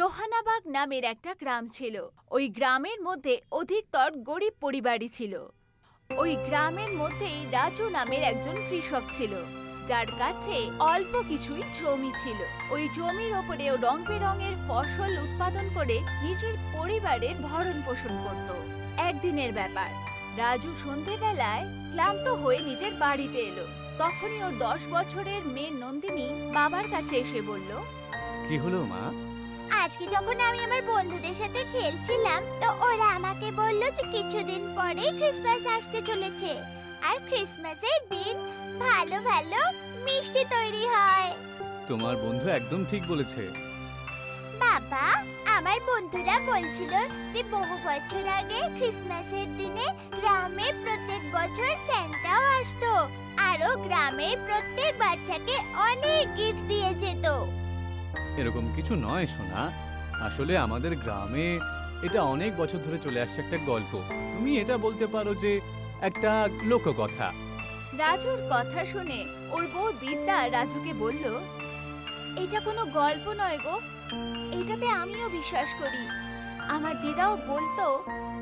জোহানাবাগ নামের একটা গ্রাম ছিল। ওই গ্রামের মধ্যে অধিকতর গরিব পরিবারই ছিল। ওই গ্রামের মধ্যেই রাজু নামের একজন কৃষক ছিল, যার কাছে অল্প কিছুই জমি ছিল। ওই জমির ওপরেও রং বেরঙের ফসল উৎপাদন করে নিজের পরিবারের ভরণ পোষণ করত। একদিনের ব্যাপার, রাজু সন্ধেবেলায় ক্লান্ত হয়ে নিজের বাড়িতে এলো। তখনই ওর 10 বছরের মেয়ে নন্দিনী বাবার কাছে এসে বলল, কি হলো মা? আজকে যখন আমি আমার বন্ধুদের সাথে খেলছিলাম, তো ওরা আমাকে বলল যে কিছুদিন পরেই ক্রিসমাস আসতে চলেছে, আর ক্রিসমাসের দিন ভালো ভালো মিষ্টি তৈরি হয়। তোমার বন্ধু একদম ঠিক বলেছে বাবা, আমার বন্ধুরা বলছিল যে বহু বছর আগে ক্রিসমাসের দিনে গ্রামে প্রত্যেক বছর সান্টাও আসতো, আরো গ্রামের প্রত্যেক বাচ্চাকে অনেক গিফট দিয়ে যেত। এরকম কিছু নয় সোনা, আসলে আমাদের গ্রামে এটা অনেক বছর ধরে চলে আসছে একটা গল্প। তুমি এটা বলতে পারো যে একটা লোককথা। রাজুর কথা শুনে ওর বউ বিদ্যা রাজুকে বলল, এটা কোনো গল্প নয় গো, এটাতে আমিও বিশ্বাস করি। আমার দিদাও বলতো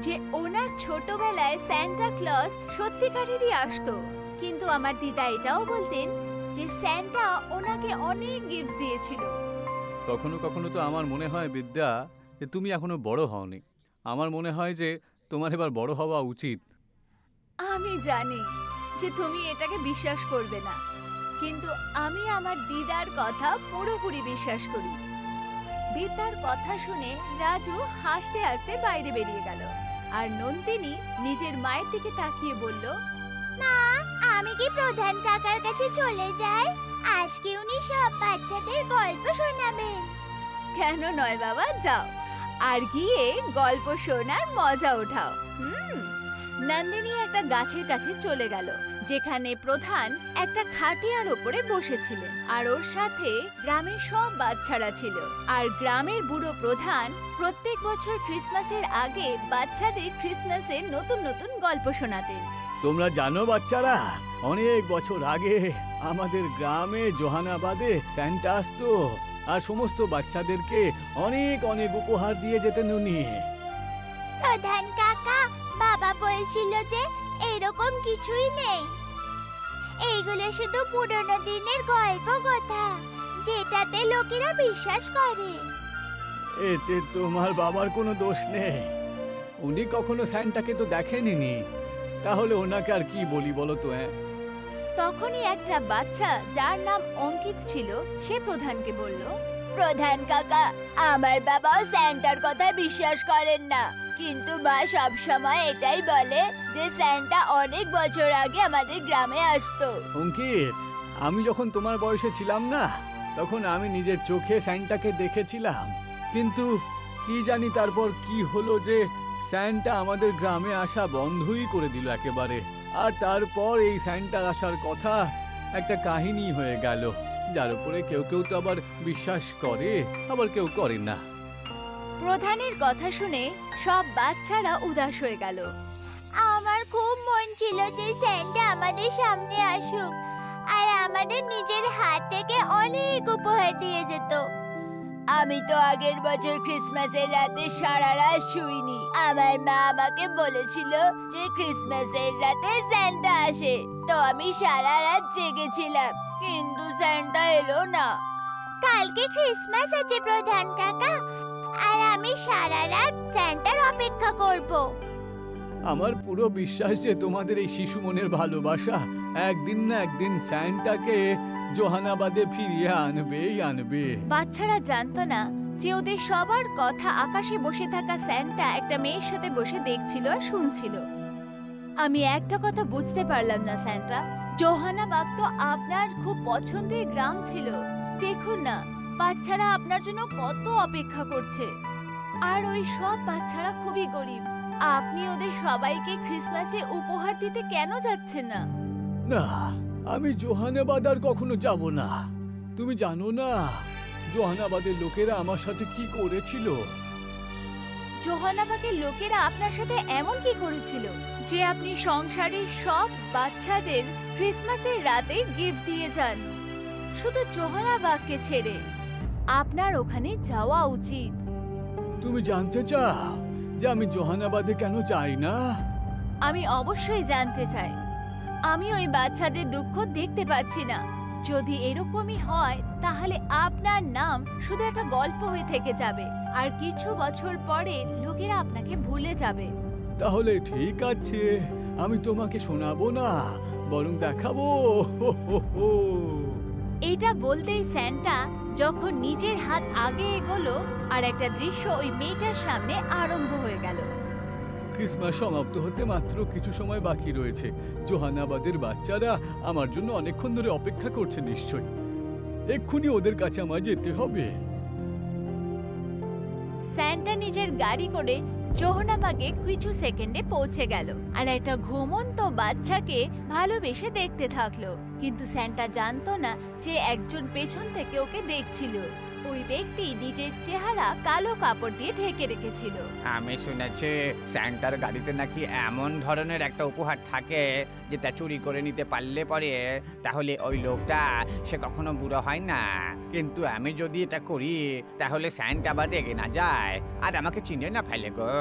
যে ওনার ছোটবেলায় সান্টা ক্লজ সত্যিকারেরই আসতো, কিন্তু আমার দিদা এটাও বলতেন যে সান্টা ওনাকে অনেক গিফট দিয়েছিল। কখনো কখনো তো আমার মনে হয় বিদ্যা যে তুমি এখনো বড় হওনি। আমার মনে হয় যে তোমার এবার বড় হওয়া উচিত। আমি জানি যে তুমি এটাকে বিশ্বাস করবে না, কিন্তু আমি আমার দিদার কথা পুরোপুরি বিশ্বাস করি। বিদ্যার কথা শুনে রাজু হাসতে হাসতে বাইরে বেরিয়ে গেল, আর নন্দিনী নিজের মায়ের দিকে তাকিয়ে বলল, মা, আমি কি প্রধান কাকার কাছে চলে যাই? আজকে উনি সব বাচ্চাদের গল্প শোনাবেন। কেন নয় বাবা, যাও আর গিয়ে গল্প শোনার মজা ওঠাও। নন্দিনী একটা গাছের কাছে চলে গেল, যেখানে প্রধান একটা খাটিয়ার ওপরে বসেছিলেন, আর ওর সাথে গ্রামের সব বাচ্চারা ছিল। আর গ্রামের বুড়ো প্রধান প্রত্যেক বছর ক্রিসমাসের আগে বাচ্চাদের ক্রিসমাসের নতুন নতুন গল্প শোনাতেন। তোমরা জানো বাচ্চারা, অনেক বছর আগে আমাদের গ্রামে জোহানাবাদে সান্টা আসতো আর সমস্ত বাচ্চাদেরকে অনেক অনেক উপহার দিয়ে যেতেন উনি। প্রধান কাকা, বাবা বলছিল যে এরকম কিছুই নেই, এইগুলো শুধু পুরনো দিনের গল্প কথা, যেটাতে লোকেরা বিশ্বাস করে। এতে তোমার বাবার কোনো দোষ নেই, উনি কখনো সান্টাকে তো দেখেনি, তাহলে ওনাকে আর কি বলি বলো তো। তখনই একটা বাচ্চা যার নাম অঙ্কিত ছিল, সে প্রধানকে বলল, প্রধান কাকা, আমার বাবাও সান্টার কথায় বিশ্বাস করেন না, কিন্তু মা সব সময় এটাই বলে যে সান্টা অনেক বছর আগে আমাদের গ্রামে আসতো। অঙ্কিত, আমি যখন তোমার বয়সে ছিলাম না, তখন আমি নিজের চোখে সান্টাকে দেখেছিলাম, কিন্তু কি জানি তারপর কি হলো যে সান্টা আমাদের গ্রামে আসা বন্ধই করে দিল একেবারে। আর তারপর এই সান্টার আসার কথা একটা কাহিনী হয়ে গেল, যার উপরে কেউ কেউ তো আবার বিশ্বাস করে, আবার কেউ করে না। প্রধানের কথা শুনে সব বাচ্চারা উদাস হয়ে গেল। আমার খুব মন ছিল যে সান্টা আমাদের সামনে আসুক আর আমাদের নিজের হাত থেকে অনেক উপহার দিয়ে যেত। আমি তো আগের বছর ক্রিসমাসের রাতে সারা রাত শুইনি। আমার মা আমাকে বলেছিল যে ক্রিসমাসের রাতে সান্টা আসে, তো আমি সারা রাত জেগেছিলাম, কিন্তু সান্টা এলো না। কালকে ক্রিসমাস আছে প্রধান কাকা, আর আমি সারা রাত সান্টার অপেক্ষা করব। আমার পুরো বিশ্বাস যে তোমাদের এই শিশু মনের ভালোবাসা একদিন না একদিন সান্টাকে জোহানাবাদে ফিরিয়ে আনবে। বাচ্চারা জানতো না যে ওদের সবার কথা আকাশে বসে থাকা সান্টা একটা মেয়ের সাথে বসে দেখছিল আর শুনছিল। আমি একটা কথা বুঝতে পারলাম না সান্টা, জোহানাবাগ তো আপনার খুব পছন্দের গ্রাম ছিল। দেখুন না, বাচ্চারা আপনার জন্য কত অপেক্ষা করছে, আর ওই সব বাচ্চারা খুবই গরিব। আপনি ওদের সবাইকে ক্রিসমাসে উপহার দিতে কেন যাচ্ছেন না? না, আমি জোহানাবাদ আর কখনো যাব না। তুমি জানো না জোহানাবাদের লোকেরা আমার সাথে কি করেছিল? জোহানাবাগের লোকেরা আপনার সাথে এমন কি করেছিল যে আপনি সংসারের সব বাচ্চাদের ক্রিসমাসের রাতে গিফট দিয়ে যান, শুধু জোহানাবাগকে ছেড়ে? আপনার ওখানে যাওয়া উচিত। তুমি জানতে চাও যে আমি জোহানাবাদে কেন যাই না? আমি অবশ্যই জানতে চাই। আমি ওই বাচ্চাদের দুঃখ দেখতে পাচ্ছি না। যদি এরকমই হয় তাহলে আপনার নাম শুধু একটা গল্প হয়ে থেকে যাবে, আর কিছু বছর পরে লোকেরা আপনাকে ভুলে যাবে। তাহলে ঠিক আছে, আমি তোমাকে শোনাবো না, বরং দেখাবো। এটা বলতেই স্যান্টা যখন নিজের হাত আগে এগোলো, আর একটা দৃশ্য ওই মেয়েটার সামনে আরম্ভ হয়ে গেল। ক্রিসমাস সমাপ্ত হতে মাত্র কিছু সময় বাকি রয়েছে। জোহানাবাদের বাচ্চারা আমার জন্য অনেকক্ষণ ধরে অপেক্ষা করছে নিশ্চয়ই। এক্ষুনি ওদের কাছে আমায় যেতে হবে। স্যান্টা নিজের গাড়ি করে জোহানাবাগে কিছু সেকেন্ডে পৌঁছে গেল, আর একটা ঘুমন্ত বাচ্চাকে ভালোবেসে দেখতে থাকলো। কিন্তু স্যান্টা জানতো না যে একজন পেছন থেকে ওকে দেখছিল। ওই ব্যক্তি নিজের চেহারা কালো কাপড় দিয়ে ঢেকে রেখেছিল। আমি শুনেছি স্যান্টার গাড়িতে নাকি এমন ধরনের একটা উপহার থাকে যেটা চুরি করে নিতে পারলে পরে তাহলে ওই লোকটা সে কখনো বুড়ো হয় না। কিন্তু আমি যদি এটা করি তাহলে স্যান্টা আবার রেগে না যায় আর আমাকে চিনে না ফেলে গো।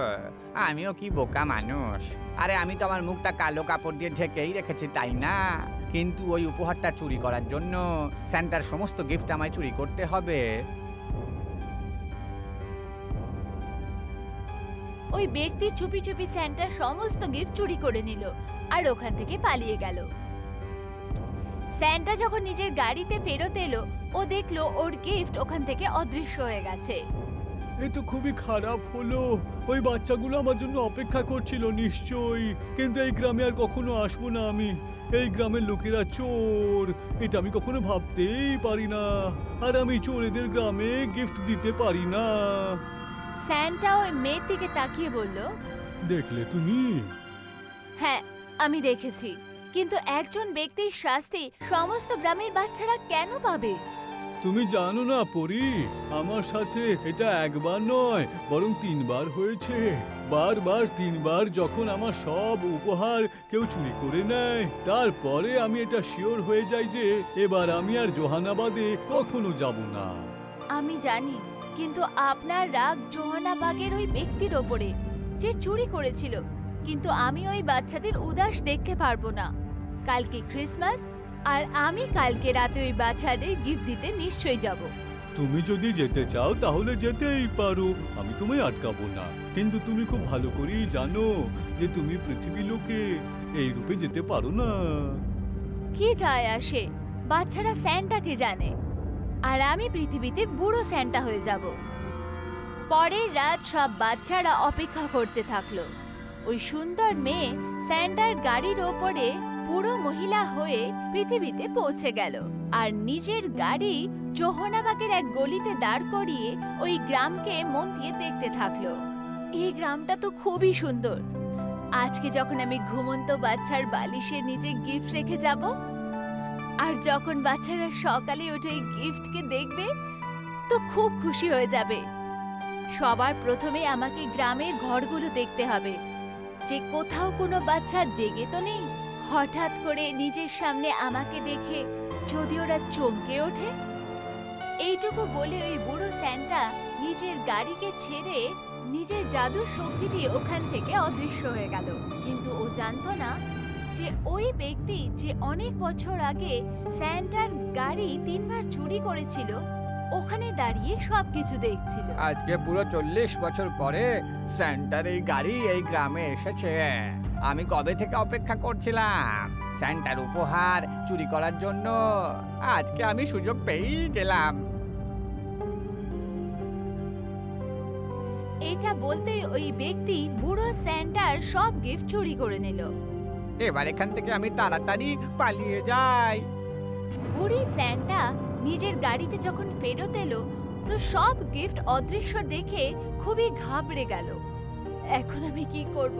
আমিও কি বোকা মানুষ। আরে আমি তো আমার মুখটা কালো কাপড় দিয়ে ঢেকেই রেখেছি, তাই না? কিন্তু ওই উপহারটা চুরি করার জন্য স্যান্টার সমস্ত গিফট আমায় চুরি করতে হবে। ওই ব্যক্তি চুপি চুপি স্যান্টার সমস্ত গিফট চুরি করে নিল আর ওখান থেকে পালিয়ে গেল। স্যান্টা যখন নিজের গাড়িতে ফেরত এলো, ও দেখলো ওর গিফট ওখান থেকে অদৃশ্য হয়ে গেছে। এ তো খুবই খারাপ হলো। ওই বাচ্চাগুলো আমার জন্য অপেক্ষা করছিল নিশ্চয়ই, কিন্তু এই গ্রামে আর কখনো আসবো না আমি। এই গ্রামের লোকেরা চোর, এটা আমি কখনো ভাবতেই পারি না। আর আমি চোরেদের গ্রামে গিফট দিতে পারি না। স্যান্টা ওই মেয়ের দিকে তাকিয়ে বলল, দেখলে তুমি? হ্যাঁ, আমি দেখেছি, কিন্তু একজন ব্যক্তির শাস্তি সমস্ত গ্রামের বাচ্চারা কেন পাবে? তুমি জানো না পরি, আমার সাথে এটা একবার নয় বরং 3 বার হয়েছে। বারবার 3 বার যখন আমার সব উপহার কেউ চুরি করে নেয়, তারপরে আমি এটা শিওর হয়ে যাই যে এবার আমি আর জোহানাবাদে কখনো যাব না। আমি জানি, কিন্তু আপনার রাগ জোহানাবাগের ওই ব্যক্তির ওপরে যে চুরি করেছিল। কিন্তু আমি ওই বাচ্চাদের উদাস দেখতে পারবো না। কালকে ক্রিসমাস, আর আমি কালকে রাতে ওই বাচ্চাদের গিফট দিতে নিশ্চয়ই যাব। তুমি যদি যেতে চাও তাহলে যেতেই পারো, আমি তোমায় আটকাবো না। কিন্তু তুমি খুব ভালো করেই জানো যে তুমি পৃথিবী লোকে এই রূপে যেতে পারো না। কি যায় আসে, বাচ্চারা স্যান্টাকে জানে, আর আমি পৃথিবীতে বুড়ো স্যান্টা হয়ে যাব। পরের রাত সব বাচ্চারা অপেক্ষা করতে থাকলো। ওই সুন্দর মেয়ে স্যান্টার গাড়ির ওপরে বুড়ো মহিলা হয়ে পৃথিবীতে পৌঁছে গেল, আর নিজের গাড়ি জোহানাবাগের এক গলিতে দাঁড় করিয়ে ওই গ্রামকে মন দিয়ে দেখতে থাকলো। এই গ্রামটা তো খুবই সুন্দর। আজকে যখন আমি ঘুমন্ত বাচ্চার বালিশের নিচে গিফট রেখে যাব, আর যখন বাচ্চারা সকালে উঠে এই গিফটকে দেখবে তো খুব খুশি হয়ে যাবে। সবার প্রথমে আমাকে গ্রামের ঘরগুলো দেখতে হবে, যে কোথাও কোনো বাচ্চা জেগে তো নেই। হঠাৎ করে নিজের সামনে আমাকে দেখে যদি ওরা চমকে ওঠে। এইটুকু বলে ওই বুড়ো স্যান্টা নিজের গাড়িকে ছেড়ে নিজের জাদুর শক্তি দিয়ে ওখান থেকে অদৃশ্য হয়ে গেল। কিন্তু ও জানতো না যে ওই ব্যক্তি যে অনেক বছর আগে স্যান্টার গাড়ি 3 বার চুরি করেছিল, ওখানে দাঁড়িয়ে সবকিছু দেখছিল। আজকে পুরো 40 বছর পরে স্যান্টার এই গাড়ি এই গ্রামে এসেছে। আমি কবে থেকে অপেক্ষা করছিলাম স্যান্টার উপহার চুরি করার জন্য। আজকে আমি সুযোগ পেয়েই গেলাম। এটা বলতে ওই ব্যক্তি বুড়ো স্যান্টার সব গিফট চুরি করে নিল। এবার এখান থেকে আমি তাড়াতাড়ি পালিয়ে যাই। বুড়ি স্যান্টা নিজের গাড়িতে যখন ফেরত এলো তো সব গিফট অদৃশ্য দেখে খুবই ঘাবড়ে গেল। এখন আমি কি করব?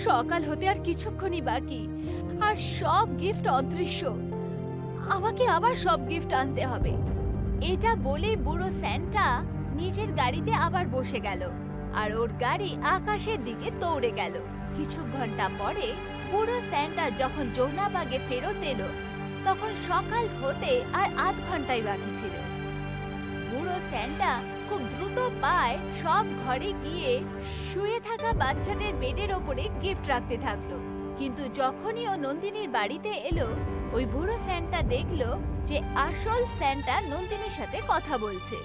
সকাল হতে আর কিছুক্ষণই বাকি, আর সব গিফট অদৃশ্য। আমাকে আবার সব গিফট আনতে হবে। এটা বলে বুড়ো স্যান্টা নিজের গাড়িতে আবার বসে গেল, আর ওর গাড়ি আকাশের দিকে দৌড়ে গেল। কিছু ঘন্টা পরে বুড়ো স্যান্টা যখন জোহানাবাগে ফেরত এলো, তখন সকাল হতে আর 8 ঘন্টাই বাকি ছিল। বুড়ো স্যান্টা খুব দ্রুত পায় সব ঘরে গিয়ে শুয়ে থাকা বাচ্চাদের বেডের ওপরে গিফট রাখতে থাকলো। কিন্তু যখনই ও নন্দিনীর বাড়িতে এলো, ওই বুড়ো স্যান্টা দেখলো যে আসল স্যান্টা নন্দিনীর সাথে কথা বলছে।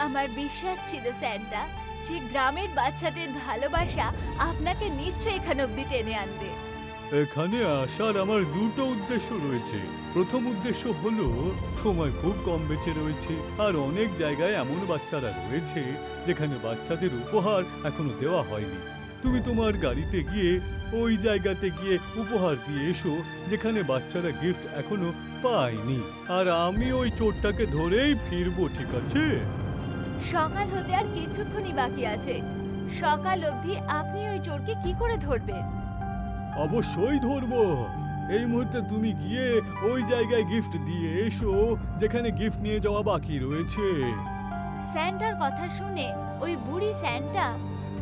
আমার বিশ্বাস ছিল স্যান্টা যে গ্রামের বাচ্চাদের ভালোবাসা আপনাকে নিশ্চয়ই এখানে অব্দি টেনে আনবে। এখানে আসার আমার দুটো উদ্দেশ্য রয়েছে। প্রথম উদ্দেশ্য হলো সময় খুব কম বেঁচে রয়েছে, আর অনেক জায়গায় এমন বাচ্চারা রয়েছে যেখানে বাচ্চাদের উপহার এখনো দেওয়া হয়নি। তুমি তোমার গাড়িতে গিয়ে ওই জায়গাতে গিয়ে উপহার দিয়ে এসো যেখানে বাচ্চারা গিফট এখনো পায়নি, আর আমি ওই চোরটাকে ধরেই ফিরবো, ঠিক আছে? সকাল হতে আর কিছুক্ষণই বাকি আছে। সকাল অবধি আপনি ওই চোরকে কি করে ধরবেন? অবশ্যই ধরবো। এই মুহূর্তে তুমি গিয়ে ওই জায়গায় গিফট দিয়ে এসো যেখানে গিফট নিয়ে যাওয়া বাকি রয়েছে। স্যান্টার কথা শুনে ওই বুড়ি স্যান্টা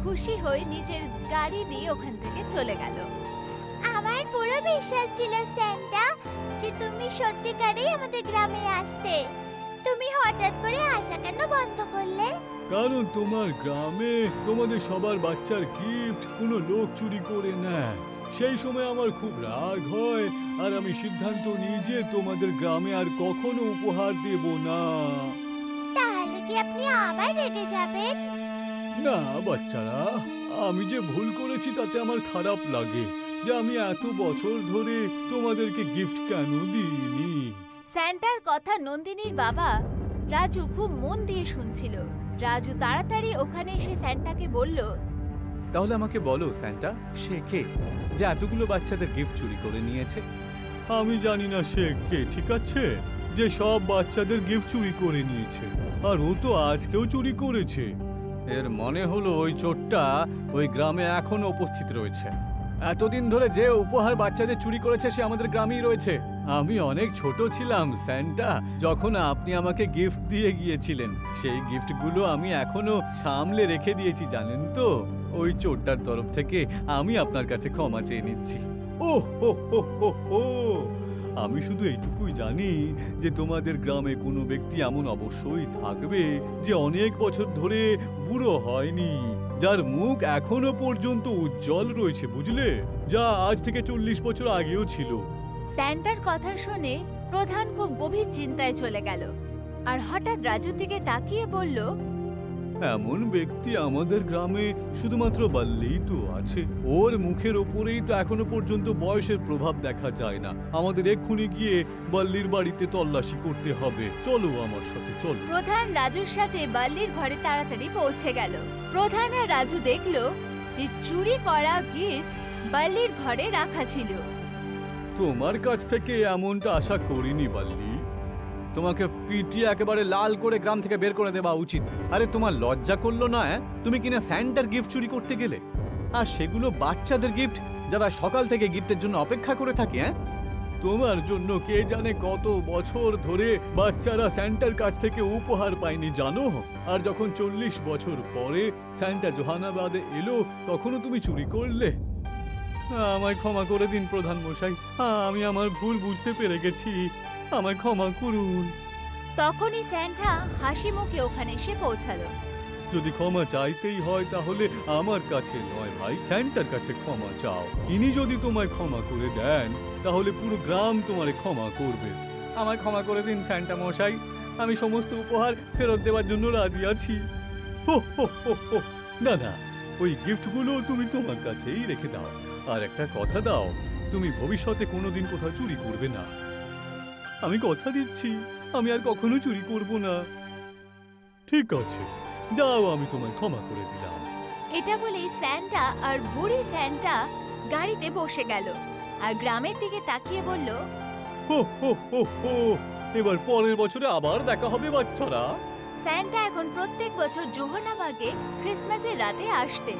খুশি হয়ে নিজের গাড়ি দিয়ে ওখান থেকে চলে গেল। আমার পুরো বিশ্বাস ছিল স্যান্টা যে তুমি সত্যিকারেই আমাদের গ্রামে আসতে। তুমি হঠাৎ করে আসা কেন বন্ধ করলে? কারণ তোমার গ্রামে তোমাদের সবার বাচ্চার গিফট কোনো লোক চুরি করে নেয়। সেই সময় আমার খুব রাগ হয়, আর আমি সিদ্ধান্ত নিই যে তোমাদের গ্রামে আর কখনো উপহার দেব না। তাহলে কি আপনি আবার রেগে যাবেন? না বাচ্চারা, আমি যে ভুল করেছি তাতে আমার খারাপ লাগে যে আমি এত বছর ধরে তোমাদেরকে গিফট কেন দিইনি। স্যান্টার কথা নন্দিনীর বাবা রাজু খুব মন দিয়ে শুনছিল। রাজু তাড়াতাড়ি ওখানে এসে স্যান্টাকে বলল, তাহলে আমাকে বলো স্যান্টা, সে কে যে এতগুলো বাচ্চাদের গিফট চুরি করে নিয়েছে? আমি জানি না সে কে, ঠিক আছে, যে সব বাচ্চাদের গিফট চুরি করে নিয়েছে, আর ও তো আজকেও চুরি করেছে। এর মনে হলো ওই চোরটা ওই গ্রামে এখনো উপস্থিত রয়েছে। এতদিন ধরে যে উপহার বাচ্চাদের চুরি করেছে সে আমাদের গ্রামেই রয়েছে। আমি অনেক ছোট ছিলাম স্যান্টা যখন আপনি আমাকে গিফট দিয়ে গিয়েছিলেন। সেই গিফটগুলো আমি এখনো সামলে রেখে দিয়েছি, জানেন তো? ওই চোরটার তরফ থেকে আমি আপনার কাছে ক্ষমা চেয়ে নিচ্ছি। ওহ হো হো হো হো, আমি শুধু এইটুকুই জানি যে তোমাদের গ্রামে কোনো ব্যক্তি এমন অবশ্যই থাকবে যে অনেক বছর ধরে বুড়ো হয়নি, যার মুখ এখনো পর্যন্ত উজ্জ্বল রয়েছে, বুঝলে? যা আজ থেকে 40 বছর আগেও ছিল। স্যান্টার কথা শুনে প্রধান খুব গভীর চিন্তায় চলে গেল, আর হঠাৎ রাজুর দিকে তাকিয়ে বলল, এমন ব্যক্তি আমাদের গ্রামে শুধুমাত্র বাল্লিই তো আছে। ওর মুখের ওপরেই তো এখনো পর্যন্ত বয়সের প্রভাব দেখা যায় না। আমাদের এক্ষুনি গিয়ে বাল্লির বাড়িতে তল্লাশি করতে হবে। চলো আমার সাথে, চলো। প্রধান রাজুর সাথে বাল্লির ঘরে তাড়াতাড়ি পৌঁছে গেল। প্রধান আর রাজু দেখল যে চুরি করা গিফট বাল্লির ঘরে রাখা ছিল। তোমার কাছ থেকে এমনটা আশা করিনি বাল্লি। তোমাকে পিটিয়ে একেবারে লাল করে গ্রাম থেকে বের করে দেওয়া উচিত। আরে তোমার লজ্জা করলো না? তুমি কিনা স্যান্টার গিফট চুরি করতে গেলে, আর সেগুলো বাচ্চাদের গিফট যারা সকাল থেকে গিফটের জন্য অপেক্ষা করে থাকে। তোমার জন্য কে জানে কত বছর ধরে বাচ্চারা স্যান্টার কাছ থেকে উপহার পায়নি, জানো? আর যখন 40 বছর পরে স্যান্টা জোহানাবাদে এলো তখনও তুমি চুরি করলে। আমায় ক্ষমা করে দিন প্রধান মশাই, আমি আমার ভুল বুঝতে পেরে গেছি, আমায় ক্ষমা করুন। তখনই স্যান্টা হাসি মুখে ওখানে এসে পৌঁছালো। যদি ক্ষমা চাইতেই হয় তাহলে আমার কাছে নয় ভাই, স্যান্টার কাছে ক্ষমা চাও। ইনি যদি তোমায় ক্ষমা করে দেন তাহলে পুরো গ্রাম তোমারে ক্ষমা করবে। আমায় ক্ষমা করে দিন স্যান্টা মশাই, আমি সমস্ত উপহার ফেরত দেওয়ার জন্য রাজি আছি। হো হো হো হো। না না, ওই গিফটগুলো তুমি তোমার কাছেই রেখে দাও, আর একটা কথা দাও, তুমি ভবিষ্যতে কোনোদিন কোথাও চুরি করবে না। আমি কথা দিচ্ছি, আমি আর কখনো চুরি করব না। ঠিক আছে, যাও, আমি তোমায় ক্ষমা করে দিলাম। এটা বলেই স্যান্টা আর বুড়ি স্যান্টা গাড়িতে বসে গেল, আর গ্রামের দিকে তাকিয়ে বলল, হো হো হো হো, এবার পরের বছরে আবার দেখা হবে বাচ্চারা। স্যান্টা এখন প্রত্যেক বছর জোহানাবাগে ক্রিসমাসের রাতে আসতেন।